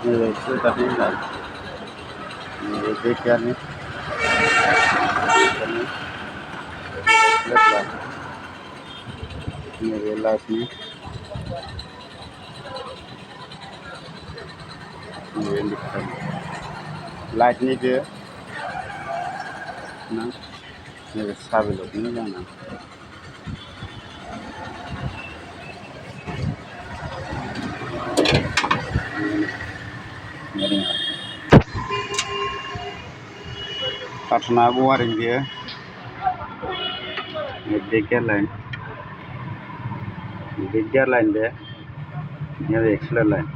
नैबे एक्सेलेटारनि लाइट नैबे bake गियारनि accelerator नैबे लाइटनि नैबे इन्डिकेटर लाइटनि बेयो ना नैबे साबिलतनि जाना पाटना वारिं बेयो बेक गियार लाइन बे नैबे एक्सेलेटर लाइन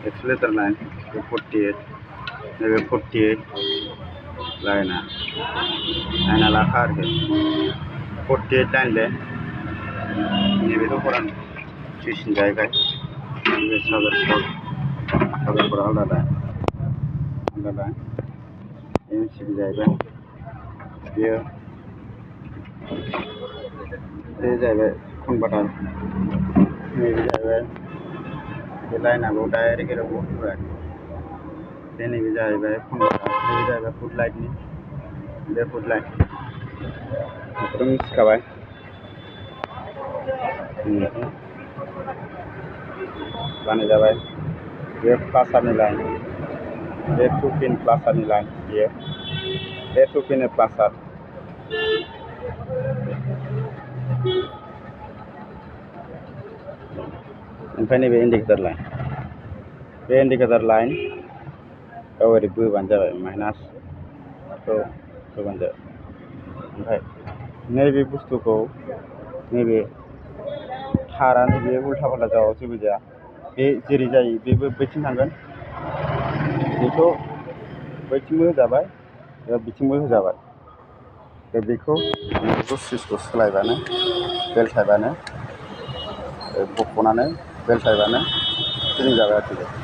एक्सेलेटर लाइन बे 48 नैबे 48 लाइना लाखा आरोखि 48 लाइन बे नैबेथ' फरान सुइचनि जाहैबाय नैबे चार्जारफोरा आलादा एमसिबि जाहैबाय बेयो बे जाहैबाय कनभार्टार नैबे जाहैबाय बे लाइनाबो डाइरेक्ट एराव होबाय बे नैबे जाहैबाय कनभार्टार नैबे जाहैबाय फुट लाइटनि बे फुट लाइट बेखौथ' मिथिखाबाय बानायजाबाय बे प्लासारनि लाइन बे 2 पिन प्लासारनि लाइन बेयो बे 2 पिन प्लासार ओमफ्राय नैबे इन्डिकेटर लाइन बे इन्डिकेटर लाइन ओरै बोबानो जाबाय माइनासखौ बोबानो जाबाय ओमफ्राय नैबे बुस्थुखौ नैबे थारा नैबे उल्था फाल्था जाबाबो जेबो जाया बे जेरै जायो बेबो बैथिं थांगोन बेखौ बैथिंबो होजाबाय बिथिंबो होजाबाय बेखौ सुइचखौ सोलायबानो बेलथायबानो बख'नानै बेलथायबानो फिदिं जाबाय आरोखि